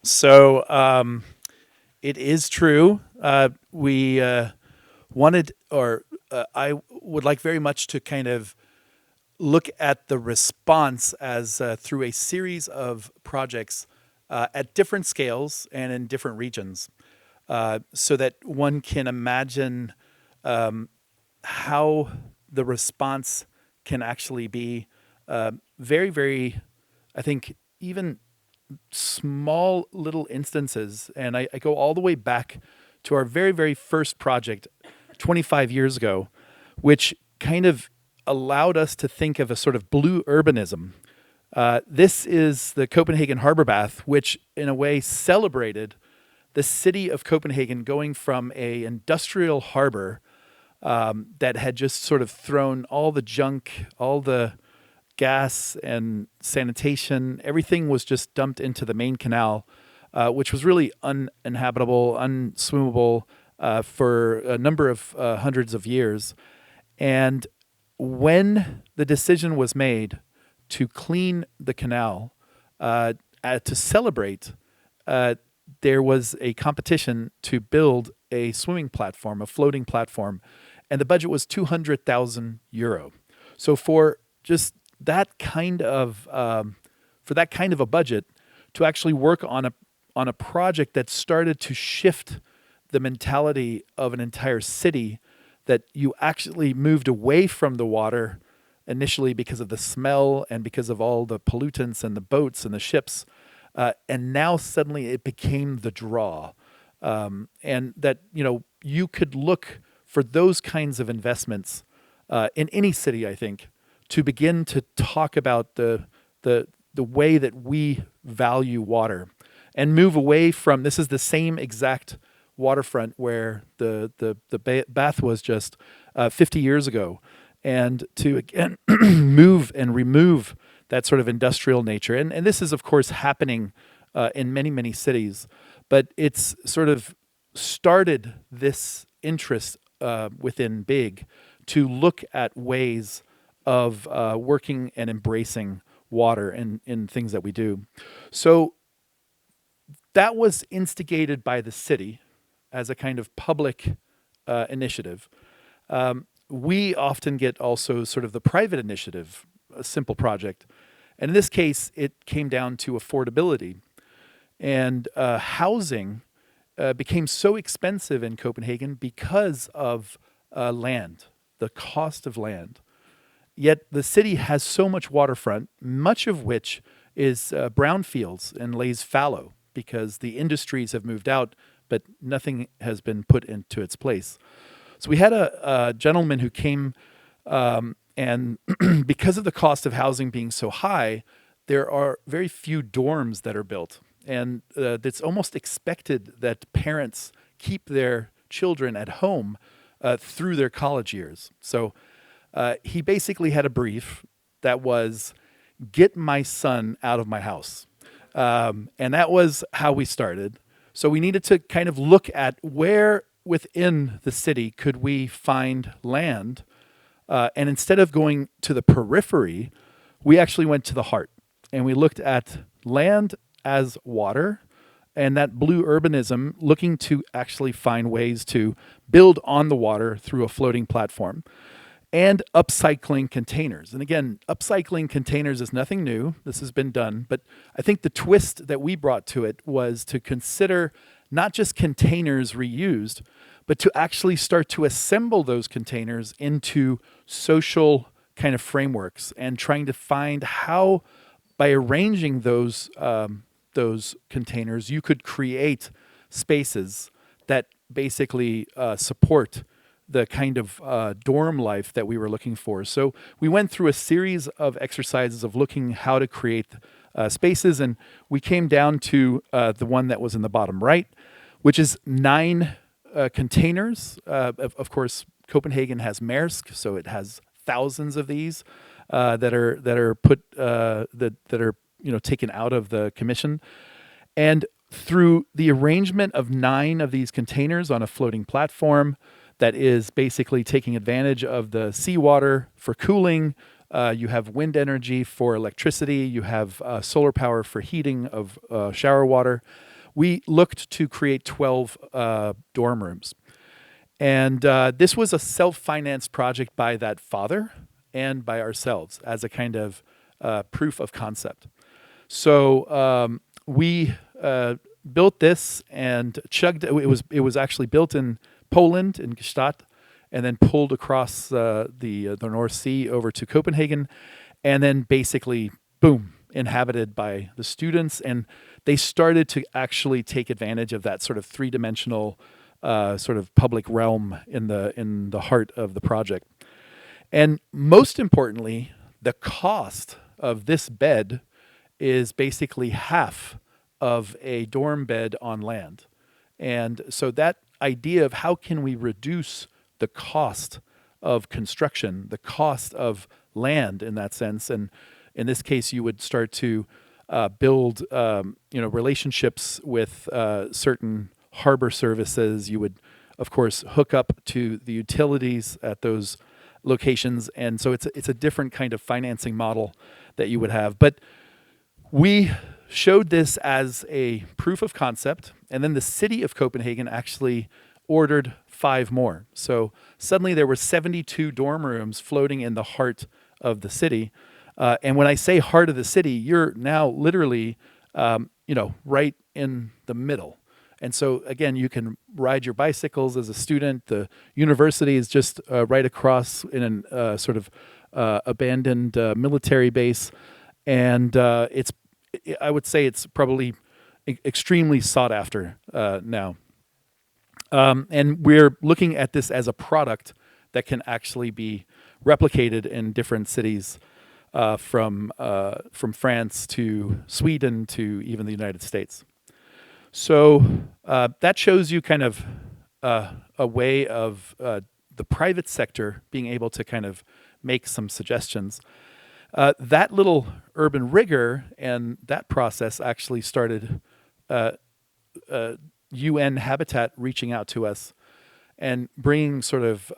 So it is true. We wanted, or I would like very much to kind of look at the response as through a series of projects at different scales and in different regions, so that one can imagine how the response can actually be very, very, I think, even small little instances. And I go all the way back to our very, very first project 25 years ago, which kind of allowed us to think of a sort of blue urbanism. This is the Copenhagen Harbor Bath, which in a way celebrated the city of Copenhagen going from a industrial harbor that had just sort of thrown all the junk, all the gas and sanitation, everything was just dumped into the main canal, which was really uninhabitable, unswimmable for a number of hundreds of years. And when the decision was made to clean the canal, to celebrate, there was a competition to build a swimming platform, a floating platform, and the budget was €200,000. So for just that kind of for that kind of a budget to actually work on a project that started to shift the mentality of an entire city, that you actually moved away from the water initially because of the smell and because of all the pollutants and the boats and the ships, and now suddenly it became the draw, and that you could look for those kinds of investments in any city, I think, to begin to talk about the way that we value water and move away from, this is the same exact waterfront where the bath was just 50 years ago, and to again move and remove that sort of industrial nature. And this is, of course, happening in many, many cities, but it's sort of started this interest within Big to look at ways of working and embracing water in things that we do. So that was instigated by the city as a kind of public initiative. We often get also sort of the private initiative, a simple project. And in this case, it came down to affordability. And housing became so expensive in Copenhagen because of land, the cost of land. Yet the city has so much waterfront, much of which is brownfields and lays fallow because the industries have moved out, but nothing has been put into its place. So we had a gentleman who came, and because of the cost of housing being so high, there are very few dorms that are built. And it's almost expected that parents keep their children at home through their college years. So he basically had a brief that was, get my son out of my house. And that was how we started. So we needed to kind of look at where within the city could we find land. And instead of going to the periphery, we actually went to the heart. And we looked at land as water and that blue urbanism, looking to actually find ways to build on the water through a floating platform, and upcycling containers. And again, upcycling containers is nothing new. This has been done. But I think the twist that we brought to it was to consider not just containers reused, but to actually start to assemble those containers into social kind of frameworks, and trying to find how, by arranging those containers, you could create spaces that basically support the kind of dorm life that we were looking for. So we went through a series of exercises of looking how to create spaces, and we came down to the one that was in the bottom right, which is 9 containers. Of course, Copenhagen has Maersk, so it has thousands of these that are put that are taken out of the commission, and through the arrangement of 9 of these containers on a floating platform that is basically taking advantage of the seawater for cooling. You have wind energy for electricity. You have solar power for heating of shower water. we looked to create 12 dorm rooms. And this was a self-financed project by that father and by ourselves as a kind of proof of concept. So we built this and chugged. It was actually built in Poland, in Gstaad, and then pulled across the North Sea over to Copenhagen, and then basically, boom, inhabited by the students. And they started to actually take advantage of that sort of three-dimensional sort of public realm in the heart of the project. And most importantly, the cost of this bed is basically half of a dorm bed on land. And so that idea of how can we reduce the cost of construction, the cost of land in that sense, and in this case, you would start to build relationships with certain harbor services. You would, of course, hook up to the utilities at those locations, and so it's a different kind of financing model that you would have. But we showed this as a proof of concept, and then the city of Copenhagen actually ordered 5 more. So suddenly there were 72 dorm rooms floating in the heart of the city. And when I say heart of the city, you're now literally, right in the middle. And so again, you can ride your bicycles as a student. The university is just right across in a sort of abandoned military base, and I would say it's probably extremely sought after now. And we're looking at this as a product that can actually be replicated in different cities, from France to Sweden to even the United States. So that shows you kind of a way of the private sector being able to kind of make some suggestions. That little urban rigor and that process actually started UN Habitat reaching out to us and bringing sort of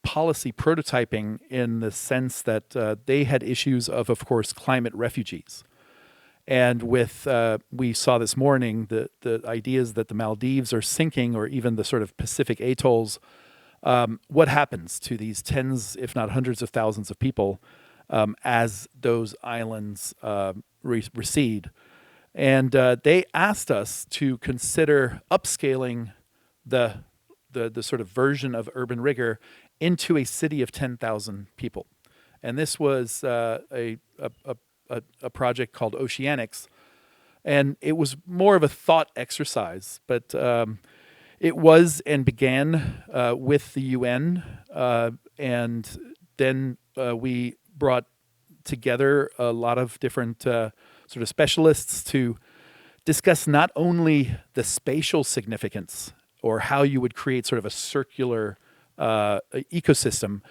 policy prototyping in the sense that they had issues of course, climate refugees. And with, we saw this morning, the ideas that the Maldives are sinking, or even the sort of Pacific atolls, what happens to these tens, if not hundreds of thousands of people as those islands recede. And they asked us to consider upscaling the sort of version of urban rigor into a city of 10,000 people. And this was a project called Oceanix. And it was more of a thought exercise, but it was and began with the UN. And then we brought together a lot of different sort of specialists to discuss not only the spatial significance or how you would create sort of a circular ecosystem,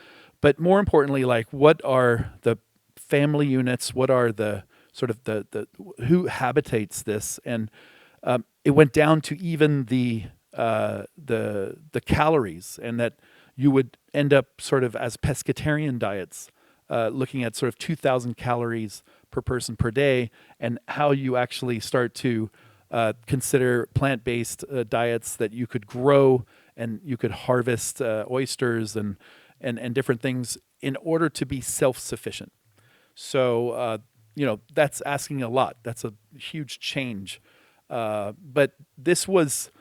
but more importantly, like what are the family units, what are the sort of the who habitates this, and it went down to even the calories, and that you would end up sort of as pescatarian diets, looking at sort of 2,000 calories per person per day, and how you actually start to consider plant-based diets that you could grow and you could harvest oysters and different things in order to be self-sufficient. So, that's asking a lot. That's a huge change. But this was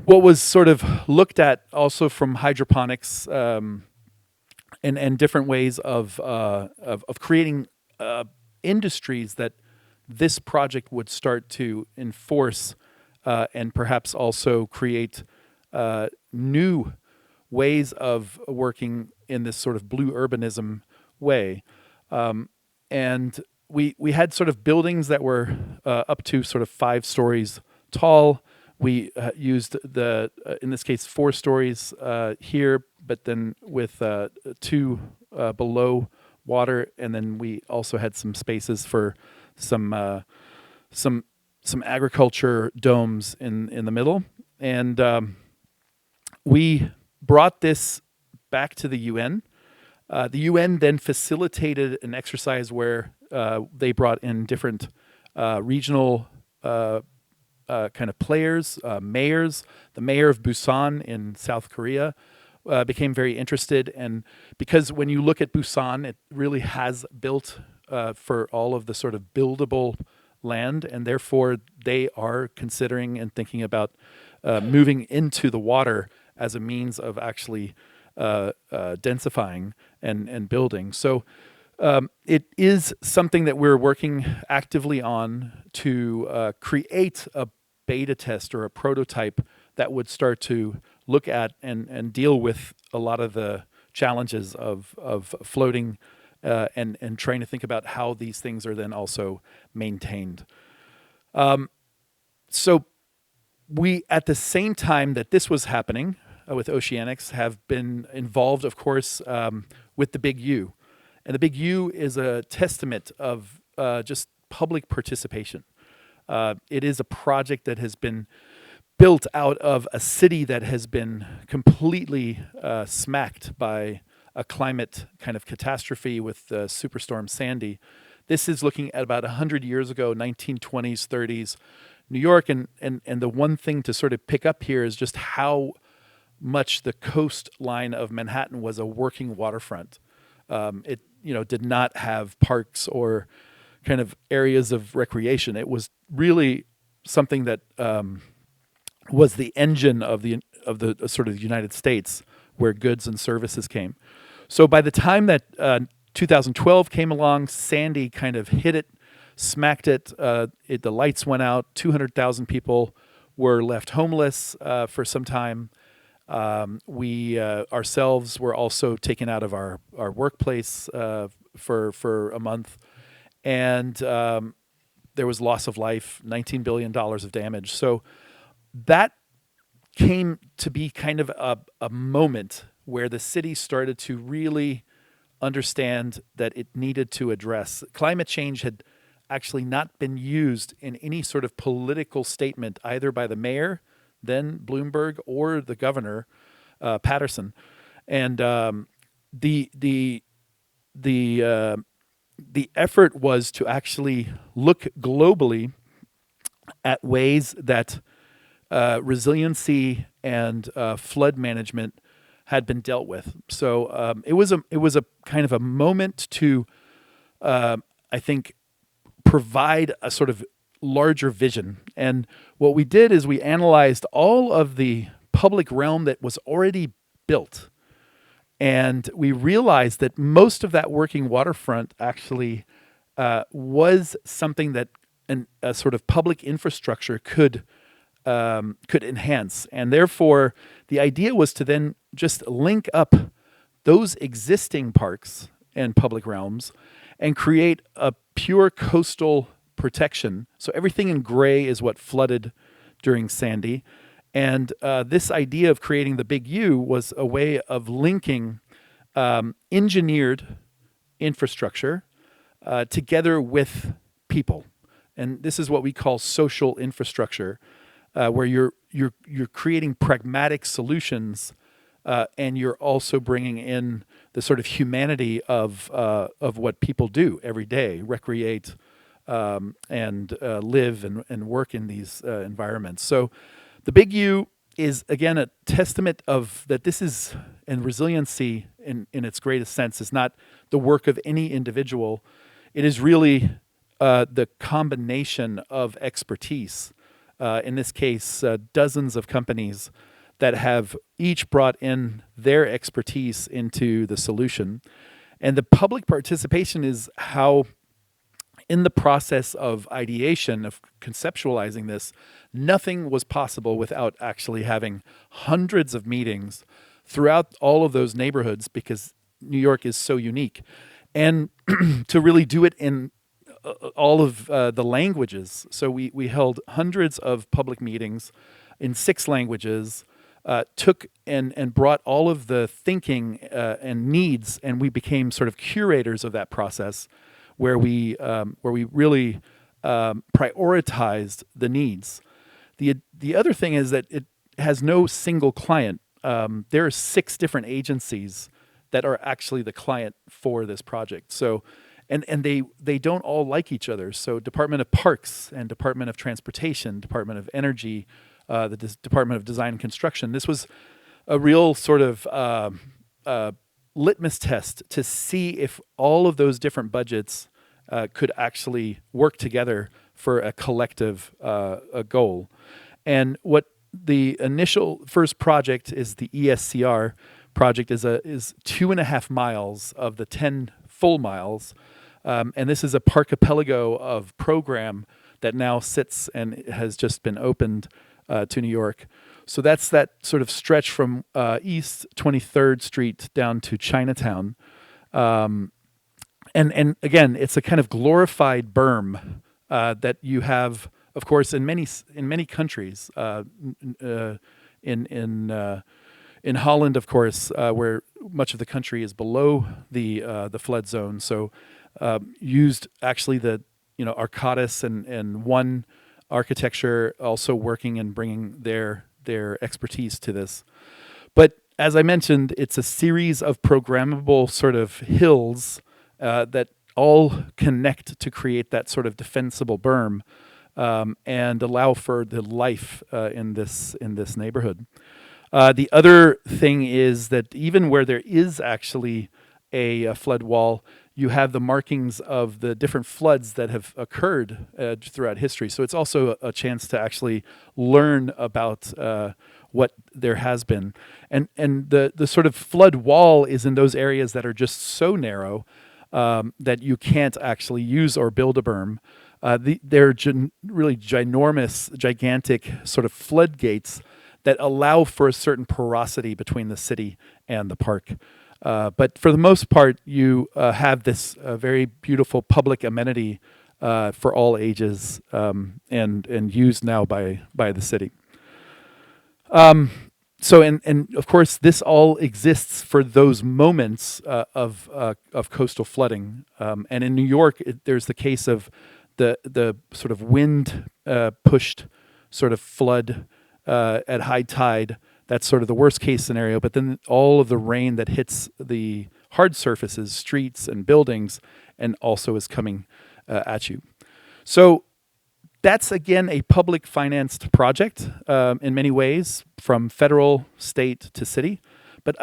what was sort of looked at also from hydroponics and different ways of creating industries that this project would start to enforce and perhaps also create new ways of working in this sort of blue urbanism way. And we had sort of buildings that were up to sort of 5 stories tall. We used in this case, 4 stories here, but then with 2 below water, and then we also had some spaces for some agriculture domes in the middle. And we brought this back to the UN. The UN then facilitated an exercise where they brought in different regional kind of players, mayors. The mayor of Busan in South Korea became very interested, and because when you look at Busan, it really has built for all of the sort of buildable land, and therefore they are considering and thinking about moving into the water as a means of actually densifying and building. So it is something that we're working actively on to create a beta test or a prototype that would start to look at and deal with a lot of the challenges of floating and trying to think about how these things are then also maintained. So we, at the same time that this was happening with Oceanix, have been involved, of course, with the Big U. And the Big U is a testament of just public participation. It is a project that has been built out of a city that has been completely smacked by a climate kind of catastrophe with Superstorm Sandy. This is looking at about 100 years ago, 1920s, 30s, New York. And the one thing to sort of pick up here is just how much the coastline of Manhattan was a working waterfront. It did not have parks or kind of areas of recreation. It was really something that was the engine of the sort of United States, where goods and services came. So by the time that 2012 came along, Sandy kind of hit it, smacked it. The lights went out. 200,000 people were left homeless for some time. We ourselves were also taken out of our workplace for a month, and there was loss of life, $19 billion of damage. So that came to be kind of a moment where the city started to really understand that it needed to address climate change. Had actually not been used in any sort of political statement, either by the mayor, then Bloomberg, or the governor, Patterson. And the effort was to actually look globally at ways that resiliency and flood management had been dealt with. So it was a kind of a moment to, I think, provide a sort of larger vision. And what we did is we analyzed all of the public realm that was already built. And we realized that most of that working waterfront actually was something that a sort of public infrastructure could enhance. And therefore, the idea was to then just link up those existing parks and public realms and create a pure coastal protection. So everything in gray is what flooded during Sandy. And this idea of creating the Big U was a way of linking engineered infrastructure together with people. And this is what we call social infrastructure, where you're creating pragmatic solutions, and you're also bringing in the sort of humanity of what people do every day, recreate, and live and work in these environments. So the Big U is, again, a testament of that this is, and resiliency in its greatest sense is not the work of any individual. It is really the combination of expertise. In this case, dozens of companies that have each brought in their expertise into the solution. And the public participation is how, in the process of ideation, of conceptualizing this, nothing was possible without actually having hundreds of meetings throughout all of those neighborhoods, because New York is so unique. And to really do it in all of the languages. So we held hundreds of public meetings in 6 languages, took and brought all of the thinking and needs, and we became sort of curators of that process, where we really prioritized the needs. The other thing is that it has no single client. There are 6 different agencies that are actually the client for this project. So and they don't all like each other. So Department of Parks and Department of Transportation, Department of Energy, the Department of Design and Construction. This was a real sort of litmus test to see if all of those different budgets could actually work together for a collective a goal. And what the initial first project is, the ESCR project, is 2.5 miles of the 10 full miles. And this is a parkapelago of program that now sits and has just been opened to New York. So that's that sort of stretch from East 23rd Street down to Chinatown. And again, it's a kind of glorified berm that you have, of course, in many countries. In Holland, of course, where much of the country is below the flood zone. So used actually the Arcadis and One architecture also working and bringing their expertise to this. But as I mentioned, it's a series of programmable sort of hills that all connect to create that sort of defensible berm and allow for the life in this neighborhood. The other thing is that even where there is actually a flood wall, you have the markings of the different floods that have occurred throughout history. So it's also a chance to actually learn about what there has been. And the sort of flood wall is in those areas that are just so narrow that you can't actually use or build a berm. They're really gigantic sort of floodgates that allow for a certain porosity between the city and the park. But for the most part, you have this very beautiful public amenity for all ages and used now by the city. So and of course, this all exists for those moments of coastal flooding. And in New York, there's the case of the sort of wind pushed sort of flood at high tide. That's sort of the worst case scenario. But then all of the rain that hits the hard surfaces, streets and buildings, and also is coming at you. So that's, again, a public financed project in many ways, from federal, state to city. But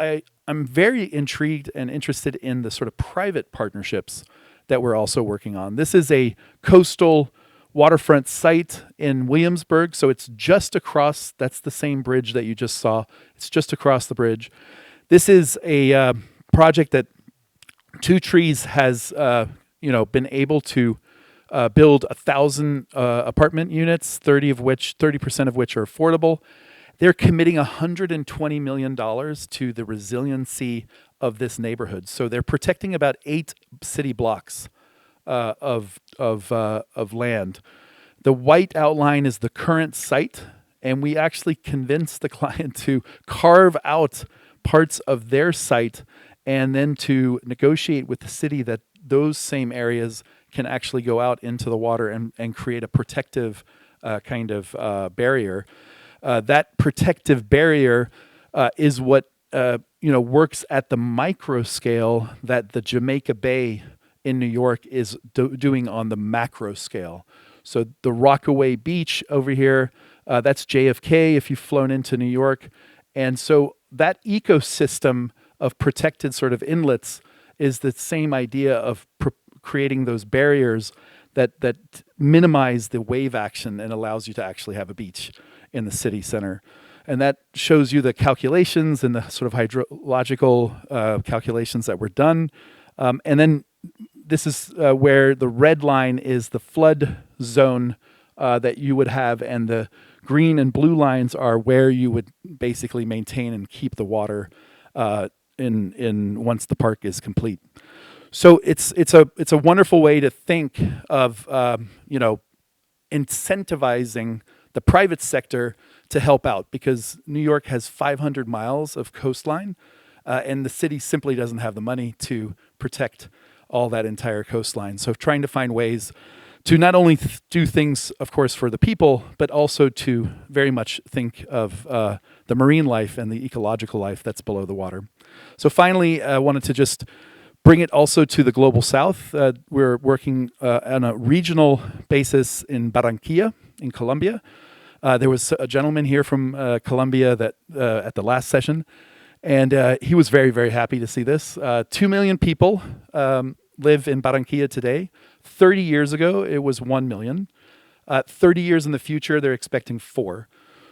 I'm very intrigued and interested in the sort of private partnerships that we're also working on. This is a coastal waterfront site in Williamsburg. So it's just across, that's the same bridge that you just saw. It's just across the bridge. This is a project that Two Trees has been able to build 1,000 apartment units, 30% of which are affordable. They're committing $120 million to the resiliency of this neighborhood. So they're protecting about 8 city blocks of land. The white outline is the current site, and we actually convinced the client to carve out parts of their site and then to negotiate with the city that those same areas can actually go out into the water and create a protective kind of barrier. That protective barrier is what works at the micro scale that the Jamaica Bay in New York is doing on the macro scale. So the Rockaway Beach over here, that's JFK if you've flown into New York. And so that ecosystem of protected sort of inlets is the same idea of creating those barriers that minimize the wave action and allows you to actually have a beach in the city center. And that shows you the calculations and the sort of hydrological calculations that were done. And then this is where the red line is the flood zone that you would have, and the green and blue lines are where you would basically maintain and keep the water in once the park is complete. So it's a wonderful way to think of incentivizing the private sector to help out, because New York has 500 miles of coastline, and the city simply doesn't have the money to protect all that entire coastline. So trying to find ways to not only do things, of course, for the people, but also to very much think of the marine life and the ecological life that's below the water. So finally, I wanted to just bring it also to the global south. We're working on a regional basis in Barranquilla, in Colombia. There was a gentleman here from Colombia that at the last session, and he was very, very happy to see this. 2 million people live in Barranquilla today. 30 years ago, it was 1 million. 30 years in the future, they're expecting 4.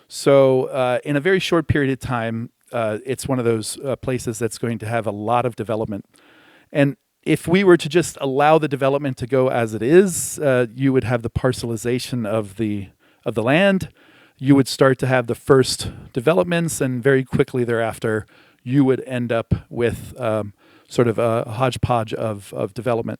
So in a very short period of time, it's one of those places that's going to have a lot of development. And if we were to just allow the development to go as it is, you would have the parcelization of the land. You would start to have the first developments, and very quickly thereafter, you would end up with sort of a hodgepodge of development.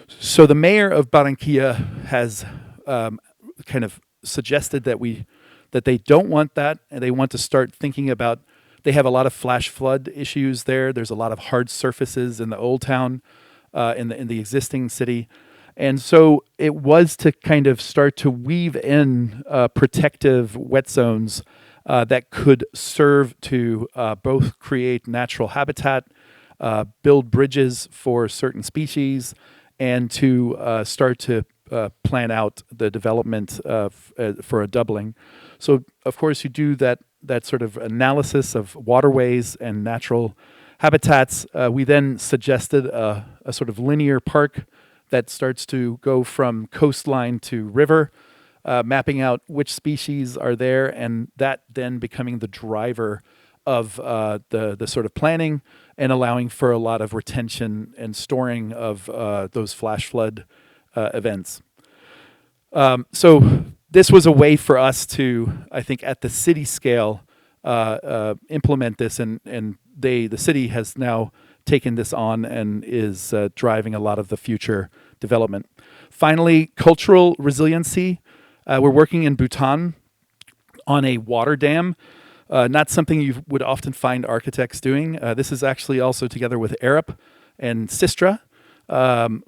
So the mayor of Barranquilla has kind of suggested that they don't want that, and they want to start thinking about. They have a lot of flash flood issues there. There's a lot of hard surfaces in the old town, in the existing city. And so it was to kind of start to weave in protective wet zones that could serve to both create natural habitat, build bridges for certain species, and to start to plan out the development for a doubling. So, of course, you do that sort of analysis of waterways and natural habitats. We then suggested a sort of linear park that starts to go from coastline to river, mapping out which species are there, and that then becoming the driver of the sort of planning and allowing for a lot of retention and storing of those flash flood events. So this was a way for us to, I think, at the city scale, implement this, and the city has now taken this on and is driving a lot of the future development. Finally, cultural resiliency. We're working in Bhutan on a water dam. Not something you would often find architects doing. This is actually also together with Arup and Sistra,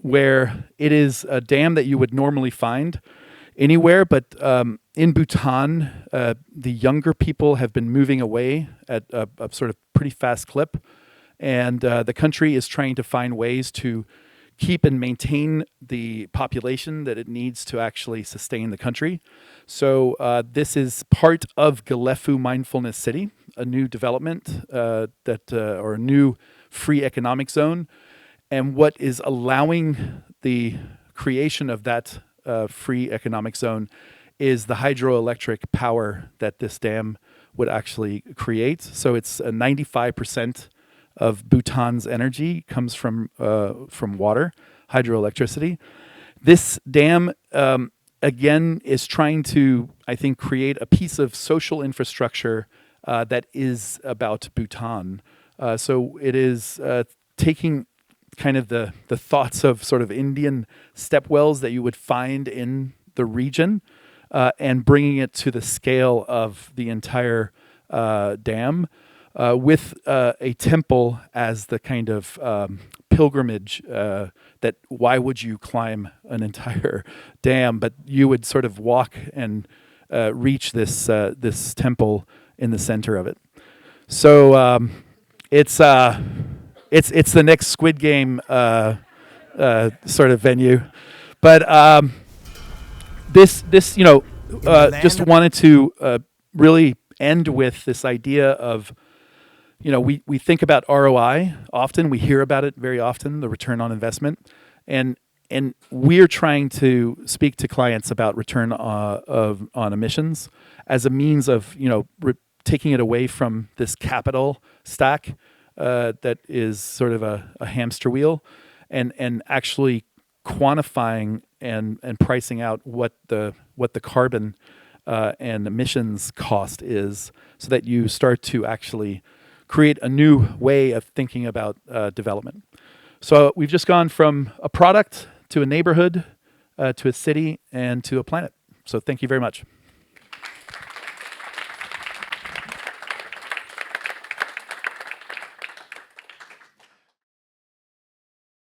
where it is a dam that you would normally find anywhere, but in Bhutan, the younger people have been moving away at a sort of pretty fast clip, and the country is trying to find ways to keep and maintain the population that it needs to actually sustain the country. So this is part of Galefu Mindfulness City, a new development or a new free economic zone, and what is allowing the creation of that free economic zone is the hydroelectric power that this dam would actually create. So it's 95% of Bhutan's energy comes from water, hydroelectricity. This dam, again, is trying to, I think, create a piece of social infrastructure that is about Bhutan. So it is taking kind of the thoughts of sort of Indian stepwells that you would find in the region and bringing it to the scale of the entire dam with a temple as the kind of pilgrimage that why would you climb an entire dam, but you would sort of walk and reach this temple in the center of it. So it's the next Squid Game sort of venue, but this just wanted to really end with this idea of, we think about ROI often, we hear about it very often, the return on investment, and we're trying to speak to clients about return on emissions as a means of taking it away from this capital stack that is sort of a hamster wheel, and actually quantifying and pricing out what the carbon and emissions cost is, so that you start to actually create a new way of thinking about development. So we've just gone from a product to a neighborhood to a city and to a planet. So thank you very much.